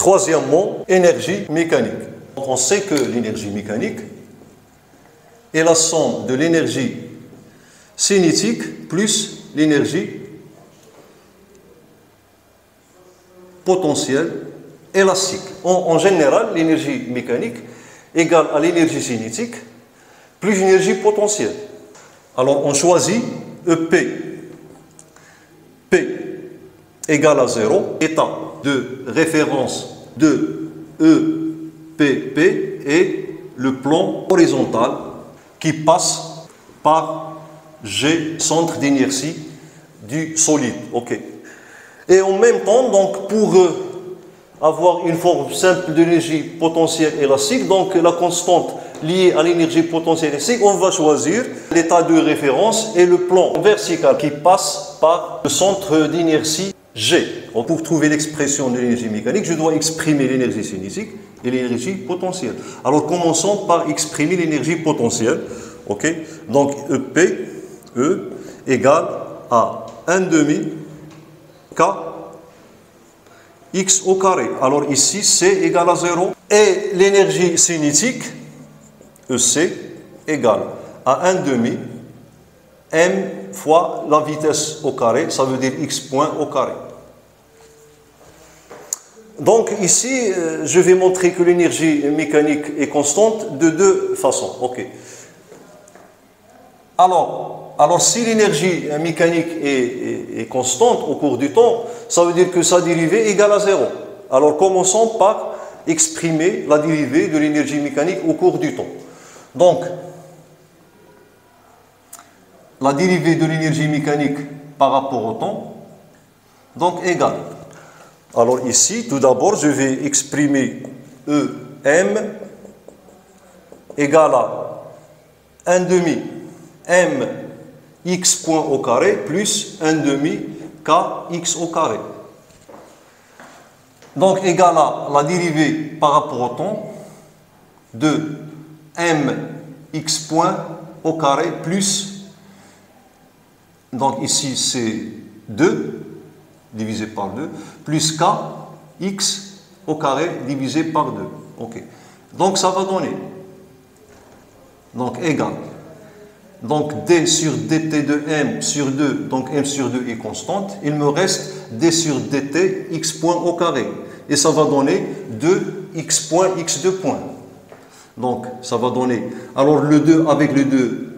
Troisièmement, énergie mécanique. On sait que l'énergie mécanique est la somme de l'énergie cinétique plus l'énergie potentielle élastique. En général, l'énergie mécanique égale à l'énergie cinétique plus l'énergie potentielle. Alors on choisit EP. P égale à 0, état de référence de EPP et le plan horizontal qui passe par G, centre d'inertie du solide. OK. Et en même temps, donc, pour avoir une forme simple d'énergie potentielle élastique, donc la constante liée à l'énergie potentielle élastique, on va choisir l'état de référence et le plan vertical qui passe par le centre d'inertie G. Pour trouver l'expression de l'énergie mécanique, je dois exprimer l'énergie cinétique et l'énergie potentielle. Alors commençons par exprimer l'énergie potentielle. OK. Donc EP, E égale à 1 demi K X au carré. Alors ici, C égale à 0. Et l'énergie cinétique, EC, égale à 1 demi M fois la vitesse au carré, ça veut dire X point au carré. Donc ici, je vais montrer que l'énergie mécanique est constante de deux façons. OK. Alors si l'énergie mécanique est constante au cours du temps, ça veut dire que sa dérivée est égale à 0. Alors commençons par exprimer la dérivée de l'énergie mécanique au cours du temps. Donc, la dérivée de l'énergie mécanique par rapport au temps, donc égale. Alors ici, tout d'abord, je vais exprimer EM égale à 1 demi M x point au carré plus 1 demi K x au carré. Donc égale à la dérivée par rapport au temps de M x point au carré plus, donc ici c'est 2 divisé par 2, plus K x au carré divisé par 2. OK. Donc ça va donner, donc égal. Donc d sur dt de m sur 2, donc m sur 2 est constante. Il me reste d sur dt x point au carré. Et ça va donner 2x point x2 point. Donc ça va donner, alors le 2 avec le 2,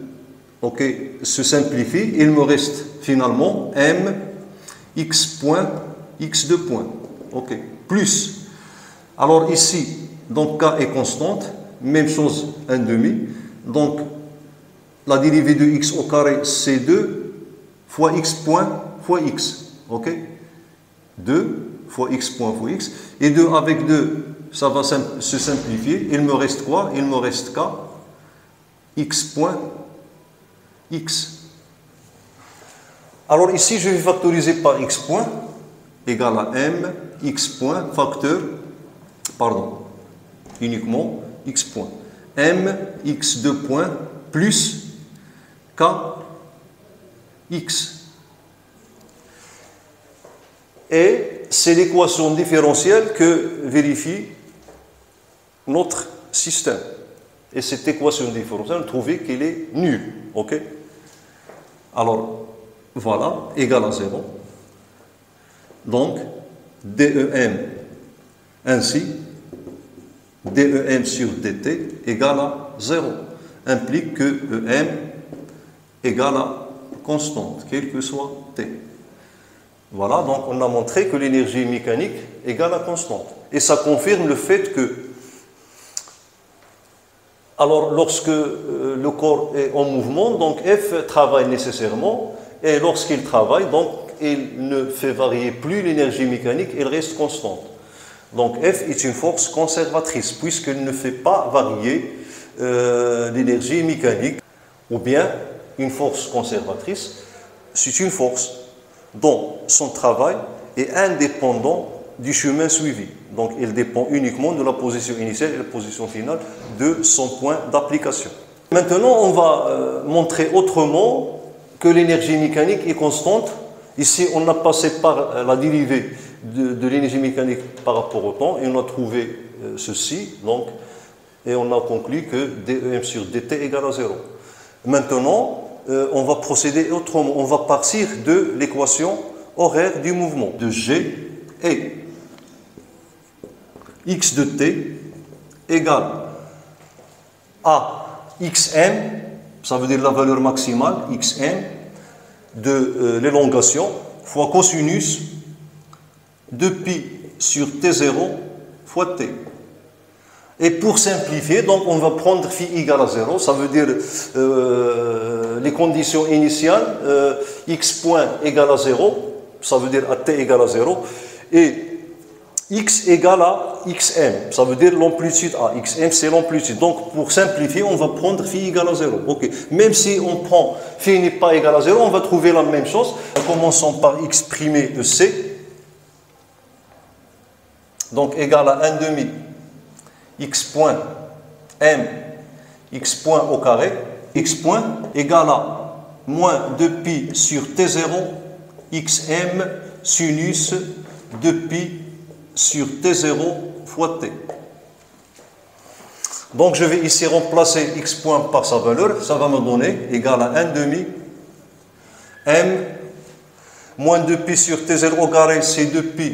OK, se simplifie. Il me reste finalement m x point x2 point. OK, plus. Alors ici, donc k est constante, même chose 1 demi. Donc la dérivée de x au carré, c'est 2 fois x point fois x. OK? 2 fois x point fois x. Et 2 avec 2, ça va se simplifier. Il me reste quoi? Il me reste k x point x. Alors ici, je vais factoriser par x point égale à m x point facteur, pardon, uniquement x point. M x2 point plus K x. Et c'est l'équation différentielle que vérifie notre système. Et cette équation différentielle, trouvez qu'elle est nulle. OK? Alors, voilà, égale à 0. Donc, DEM ainsi, DEM sur DT égale à 0. Implique que EM égale à constante, quel que soit T. Voilà, donc on a montré que l'énergie mécanique égale à constante. Et ça confirme le fait que, alors lorsque le corps est en mouvement, donc F travaille nécessairement, et lorsqu'il travaille, donc il ne fait varier plus l'énergie mécanique, elle reste constante. Donc F est une force conservatrice, puisqu'elle ne fait pas varier l'énergie mécanique, ou bien une force conservatrice, c'est une force dont son travail est indépendant du chemin suivi. Donc, il dépend uniquement de la position initiale et la position finale de son point d'application. Maintenant, on va montrer autrement que l'énergie mécanique est constante Ici, on a passé par la dérivée de l'énergie mécanique par rapport au temps et on a trouvé ceci. Donc, et on a conclu que dEm sur dt égale à 0. Maintenant, on va procéder autrement. On va partir de l'équation horaire du mouvement, de G et x de t égale à xm, ça veut dire la valeur maximale, xm, de l'élongation, fois cosinus de pi sur t0 fois t. Et pour simplifier, donc on va prendre phi égale à 0, ça veut dire les conditions initiales, x point égale à 0, ça veut dire à t égale à 0, et x égale à xm, ça veut dire l'amplitude A. Xm, c'est l'amplitude. Donc, pour simplifier, on va prendre phi égale à 0. Okay. Même si on prend phi n'est pas égal à 0, on va trouver la même chose. Commençons par x' de c. Donc, égal à 1 demi x point m x point au carré. X point égale à moins 2 pi sur t0 xm sinus de pi sur t0 fois t. Donc je vais ici remplacer x point par sa valeur, ça va me donner égal à 1 demi m moins 2 pi sur t0 au carré, c'est 2 pi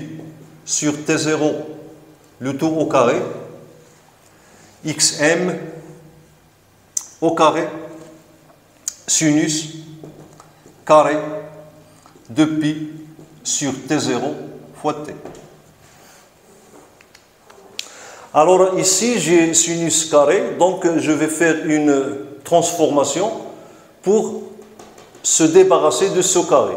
sur t0 le tout au carré, xm au carré sinus carré 2 pi sur t0 fois t. Alors ici, j'ai sinus carré, donc je vais faire une transformation pour se débarrasser de ce carré.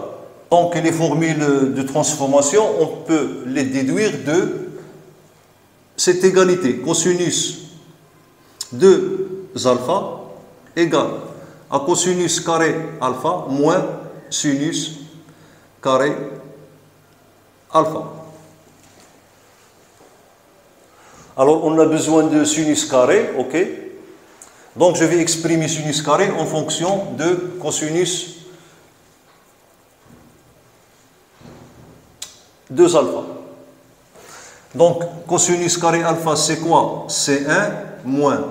Donc les formules de transformation, on peut les déduire de cette égalité. Cosinus 2 alpha égale à cosinus carré alpha moins sinus carré alpha. Alors, on a besoin de sinus carré, ok. Donc, je vais exprimer sinus carré en fonction de cosinus 2 alpha. Donc, cosinus carré alpha, c'est quoi? C'est 1 moins,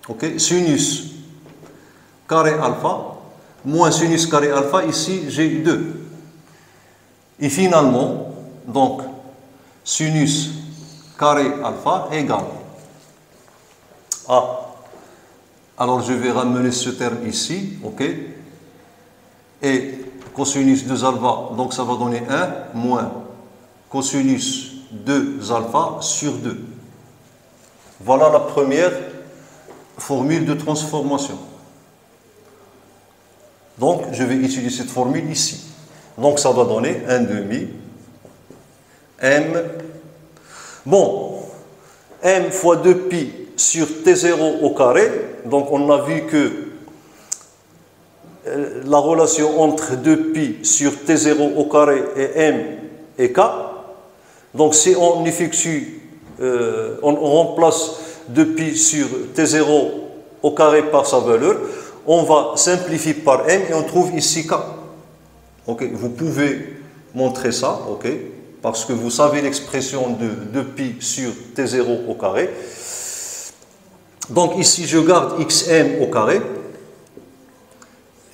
ok, sinus carré alpha, moins sinus carré alpha, ici, j'ai 2. Et finalement, donc, sinus carré alpha égale à, alors je vais ramener ce terme ici, ok, et cosinus 2 alpha, donc ça va donner 1 moins cosinus 2 alpha sur 2. Voilà la première formule de transformation. Donc je vais utiliser cette formule ici. Donc ça va donner 1 demi m. Bon, m fois 2 pi sur t0 au carré, donc on a vu que la relation entre 2 pi sur t0 au carré et m est k. Donc si on effectue, on remplace 2 pi sur t0 au carré par sa valeur, on va simplifier par m et on trouve ici k. Okay. Vous pouvez montrer ça, ok, parce que vous savez l'expression de 2 pi sur t0 au carré. Donc ici, je garde xm au carré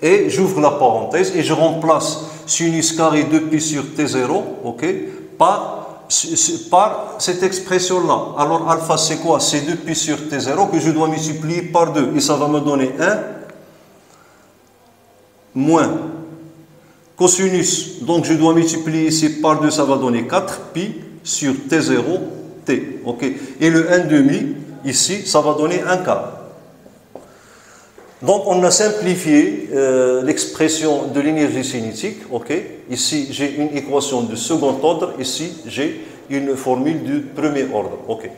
et j'ouvre la parenthèse et je remplace sinus carré 2 pi sur t0, ok, par cette expression-là. Alors alpha, c'est quoi? C'est 2 pi sur t0 que je dois multiplier par 2 et ça va me donner 1 moins cosinus, donc je dois multiplier ici par 2, ça va donner 4 pi sur t0, t. Okay. Et le 1 demi, ici, ça va donner 1 quart. Donc on a simplifié l'expression de l'énergie cinétique. Okay. Ici, j'ai une équation de second ordre. Ici, j'ai une formule du premier ordre. Okay.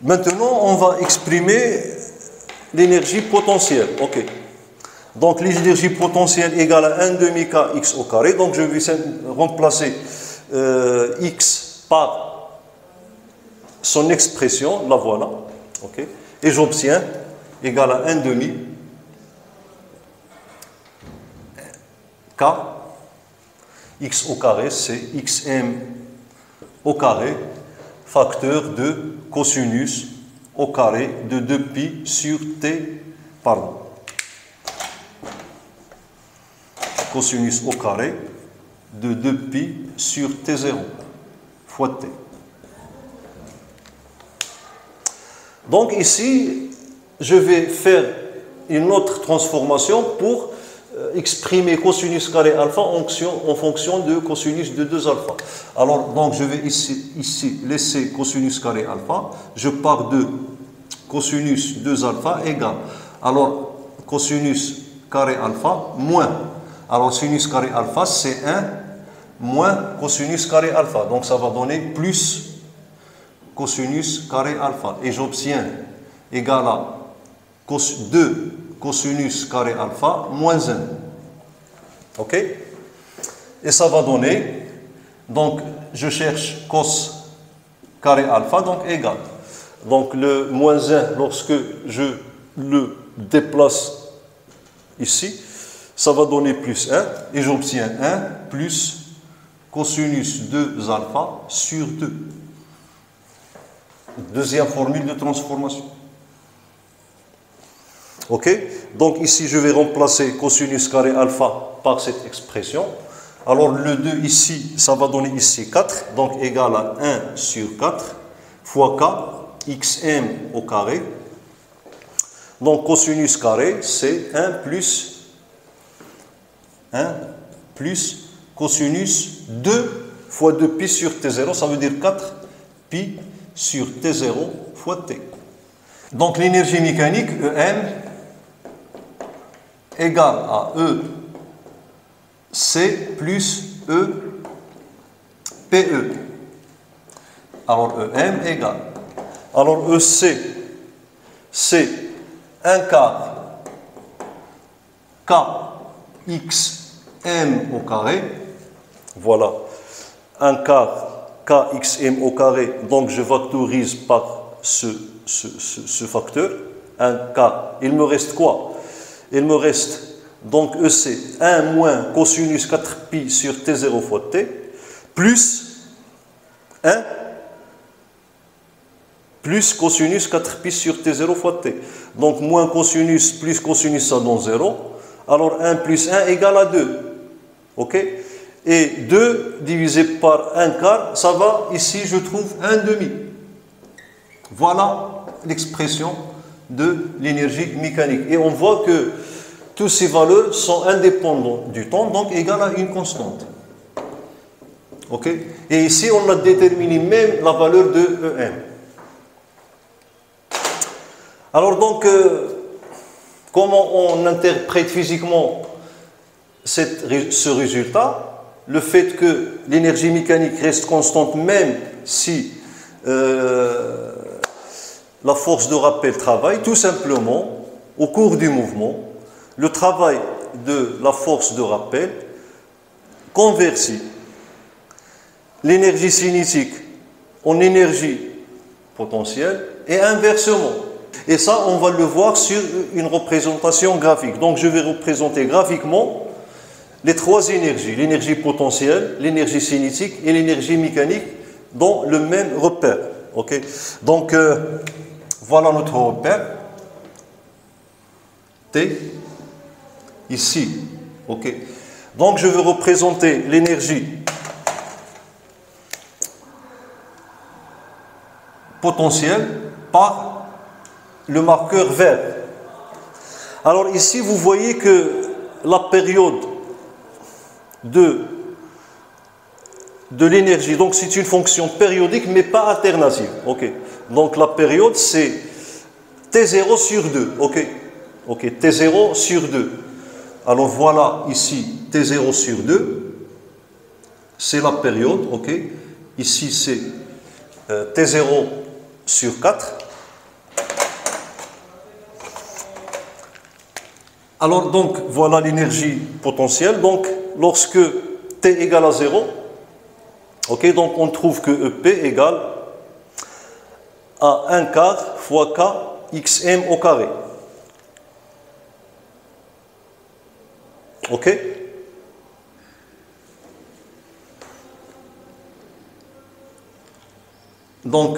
Maintenant, on va exprimer l'énergie potentielle. Okay. Donc l'énergie potentielle égale à 1 demi kx au carré. Donc je vais remplacer x par son expression, la voilà. Okay. Et j'obtiens égale à 1 demi K, x au carré, c'est xm au carré, facteur de cosinus au carré de 2pi sur t, pardon, cosinus au carré de 2pi sur t0 fois t. Donc ici, je vais faire une autre transformation pour exprimer cosinus carré alpha en fonction de cosinus de 2 alpha. Alors, donc je vais ici laisser cosinus carré alpha. Je pars de cosinus 2 alpha égale. Alors, cosinus carré alpha moins. Alors, sinus carré alpha, c'est 1 moins cosinus carré alpha. Donc, ça va donner plus cosinus carré alpha. Et j'obtiens égal à 2 cosinus carré alpha moins 1. OK? Et ça va donner, donc je cherche cos carré alpha, donc égal. Donc le moins 1, lorsque je le déplace ici, ça va donner plus 1. Et j'obtiens 1 plus cosinus 2 alpha sur 2. Deuxième formule de transformation. Ok? Donc ici, je vais remplacer cosinus carré alpha par cette expression. Alors le 2 ici, ça va donner ici 4, donc égal à 1 sur 4 fois k, xm au carré. Donc cosinus carré, c'est 1 plus cosinus 2 fois 2pi sur t0, ça veut dire 4 pi sur t0 fois t. Donc l'énergie mécanique, Em, égale à EC plus EPE. Alors Em égale. Alors EC, c'est 1 quart kxm au carré. Voilà. 1 quart kxm au carré. Donc je factorise par ce facteur. 1 quart. Il me reste quoi? Il me reste donc EC 1 moins cosinus 4pi sur T0 fois T plus 1 plus cosinus 4pi sur T0 fois T. Donc moins cosinus plus cosinus, ça donne 0. Alors 1 plus 1 égale à 2. OK? Et 2 divisé par 1 quart, ça va, ici je trouve 1 demi. Voilà l'expression de l'énergie mécanique. Et on voit que toutes ces valeurs sont indépendantes du temps, donc égales à une constante. OK? Et ici, on a déterminé même la valeur de Em. Alors donc, comment on interprète physiquement ce résultat? Le fait que l'énergie mécanique reste constante même si la force de rappel travaille, tout simplement, au cours du mouvement, le travail de la force de rappel convertit l'énergie cinétique en énergie potentielle et inversement. Et ça, on va le voir sur une représentation graphique. Donc, je vais représenter graphiquement les trois énergies, l'énergie potentielle, l'énergie cinétique et l'énergie mécanique dans le même repère. Okay? Donc, voilà notre repère. T, ici. Okay? Donc, je vais représenter l'énergie potentielle par le marqueur vert. Alors ici, vous voyez que la période de l'énergie, donc c'est une fonction périodique mais pas alternative. Okay. Donc la période c'est T0 sur 2. Okay. Okay. T0 sur 2. Alors voilà ici T0 sur 2. C'est la période. Okay. Ici c'est T0 sur 4. Alors donc voilà l'énergie potentielle. Donc lorsque T égale à 0, okay, donc on trouve que EP égale à 1 quart fois K xm au carré. Ok? donc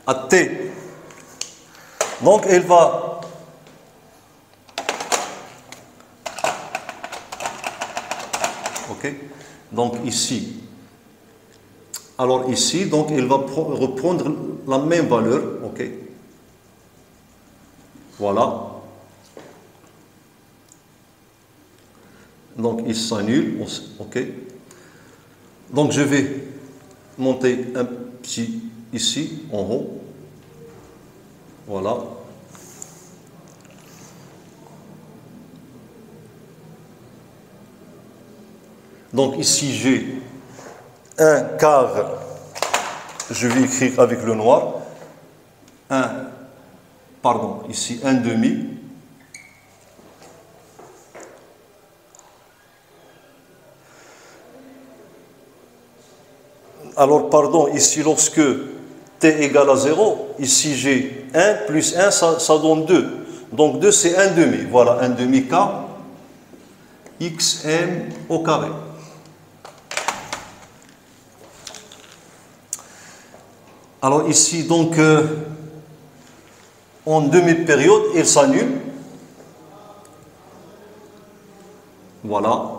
à T. Donc elle va ok, donc ici, alors ici, donc elle va reprendre la même valeur, ok, voilà, donc il s'annule, ok, donc je vais monter un petit ici en haut, voilà. Donc ici j'ai un quart, je vais écrire avec le noir, ici un demi, alors pardon, ici lorsque t égale à 0, ici j'ai 1 plus 1, ça donne 2. Donc 2 c'est 1 demi, voilà, 1 demi k xm au carré. Alors ici donc en demi-période, il s'annule. Voilà.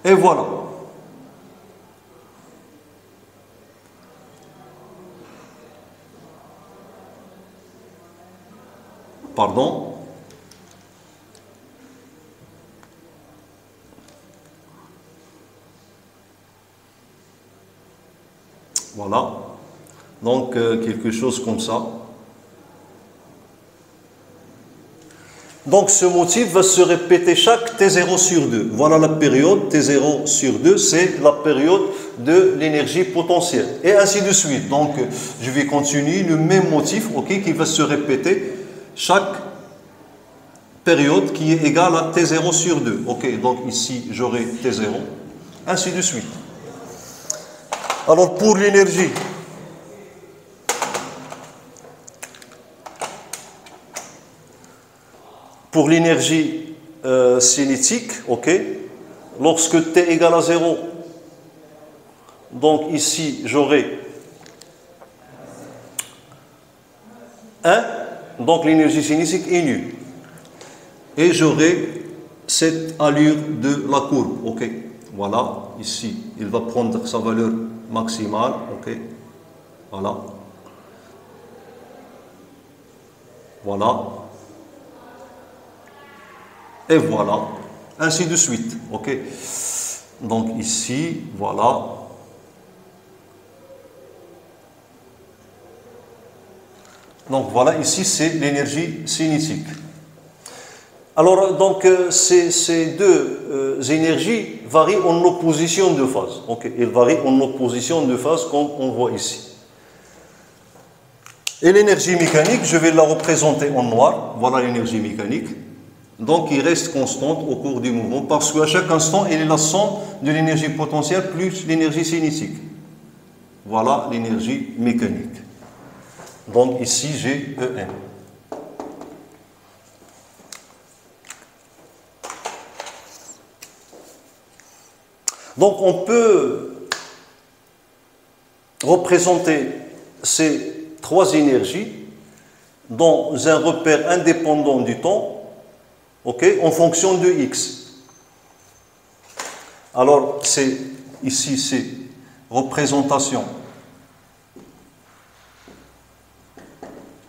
Et voilà. Pardon. Voilà. Donc, quelque chose comme ça. Donc, ce motif va se répéter chaque T0 sur 2. Voilà la période T0 sur 2, c'est la période de l'énergie potentielle. Et ainsi de suite. Donc, je vais continuer le même motif, ok, qui va se répéter chaque période qui est égale à T0 sur 2. Ok, donc ici, j'aurai T0, ainsi de suite. Alors, pour l'énergie, cinétique, ok, lorsque T égale à 0, donc ici, j'aurai 1, donc l'énergie cinétique est nulle. Et j'aurai cette allure de la courbe, ok. Voilà, ici, il va prendre sa valeur maximale, ok. Voilà. Voilà. Et voilà. Ainsi de suite, ok. Donc ici, voilà. Donc voilà, ici, c'est l'énergie cinétique. Alors, donc, ces deux énergies varient en opposition de phase. Ok, elles varient en opposition de phase, comme on voit ici. Et l'énergie mécanique, je vais la représenter en noir. Voilà l'énergie mécanique. Donc, il reste constante au cours du mouvement, parce qu'à chaque instant, elle est la somme de l'énergie potentielle plus l'énergie cinétique. Voilà l'énergie mécanique. Donc, ici, j'ai EM. Donc on peut représenter ces trois énergies dans un repère indépendant du temps, okay, en fonction de x. Alors ici c'est représentation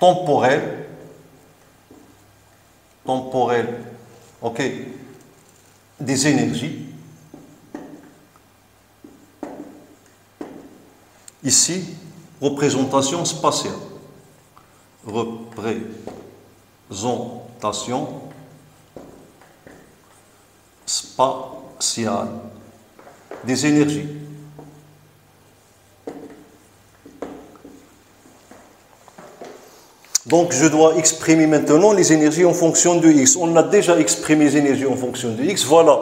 temporelle, ok, des énergies. Ici, représentation spatiale. Représentation spatiale des énergies. Donc, je dois exprimer maintenant les énergies en fonction de x. On a déjà exprimé les énergies en fonction de x. Voilà.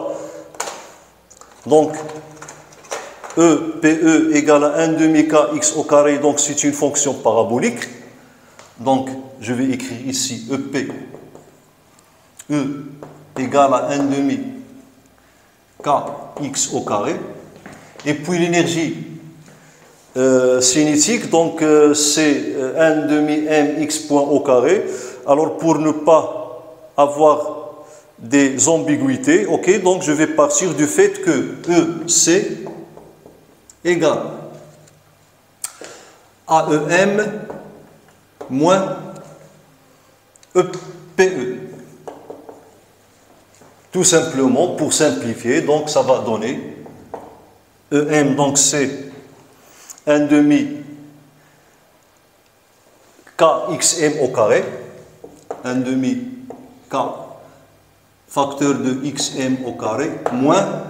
Donc, E, PE égale à 1 demi kx au carré, donc c'est une fonction parabolique. Donc, je vais écrire ici EP. E égale à 1 demi kx au carré. Et puis l'énergie cinétique, donc c'est 1 demi mx point au carré. Alors pour ne pas avoir des ambiguïtés, ok, donc je vais partir du fait que EC égale AEM moins EPE. Tout simplement, pour simplifier, donc ça va donner EM, donc c'est 1 demi KXM au carré, 1 demi K facteur de XM au carré, moins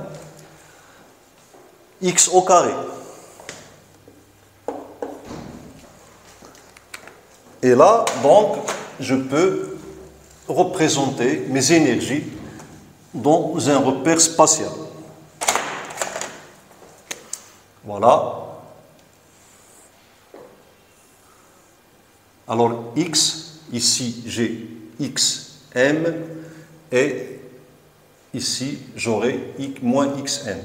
X au carré. Et là, donc, je peux représenter mes énergies dans un repère spatial. Voilà. Alors, X, ici, j'ai XM, et ici, j'aurai moins XM.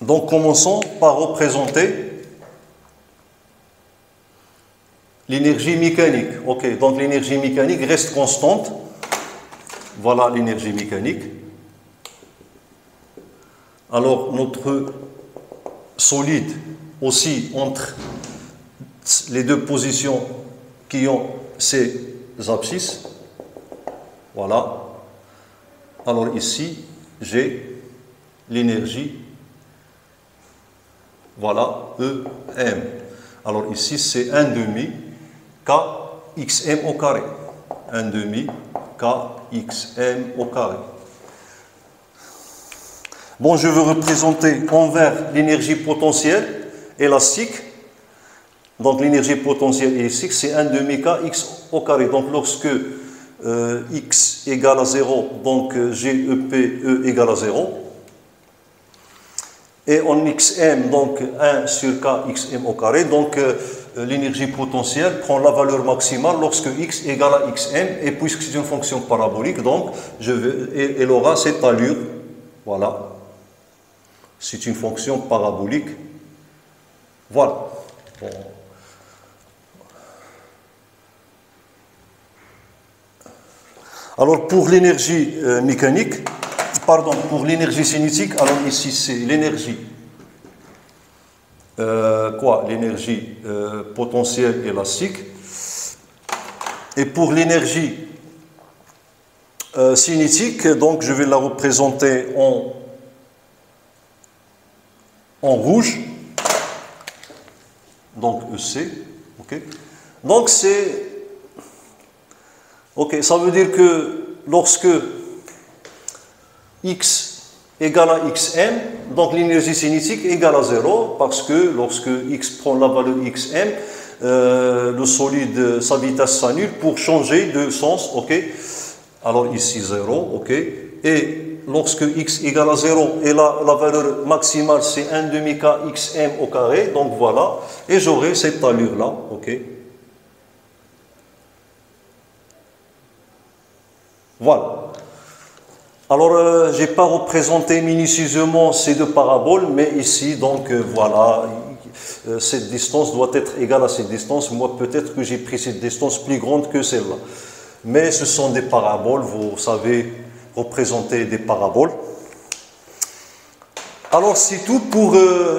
Donc, commençons par représenter l'énergie mécanique. Ok, donc l'énergie mécanique reste constante. Voilà l'énergie mécanique. Alors, notre solide aussi entre les deux positions qui ont ces abscisses. Voilà. Alors ici, j'ai l'énergie. Voilà, EM. Alors ici, c'est 1 demi KXM au carré. 1 demi KXM au carré. Bon, je veux représenter envers l'énergie potentielle élastique. Donc l'énergie potentielle élastique, c'est 1 demi kx au carré. Donc lorsque x égale à 0, donc GEPE égale à 0. Et en xm, donc 1 sur kxm au carré. Donc l'énergie potentielle prend la valeur maximale lorsque x égale à xm. Et puisque c'est une fonction parabolique, donc elle aura cette allure. Voilà. C'est une fonction parabolique. Voilà. Bon. Alors pour l'énergie mécanique, pardon, pour l'énergie cinétique, alors ici c'est l'énergie, l'énergie potentielle élastique. Et pour l'énergie cinétique, donc je vais la représenter en rouge, donc EC, ok. Donc c'est, ok, ça veut dire que lorsque x égale à xm, donc l'énergie cinétique égale à 0, parce que lorsque x prend la valeur xm, le solide, sa vitesse s'annule pour changer de sens, ok. Alors ici 0, ok. Et lorsque x égale à 0, et là, la valeur maximale c'est 1 demi kxm au carré, donc voilà, et j'aurai cette allure-là, ok. Voilà. Alors, je n'ai pas représenté minutieusement ces deux paraboles, mais ici, donc voilà, cette distance doit être égale à cette distance. Moi, peut-être que j'ai pris cette distance plus grande que celle-là. Mais ce sont des paraboles, vous savez représenter des paraboles. Alors, c'est tout pour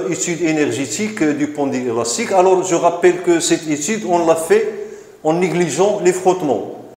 étude énergétique du pendule élastique. Alors, je rappelle que cette étude, on l'a fait en négligeant les frottements.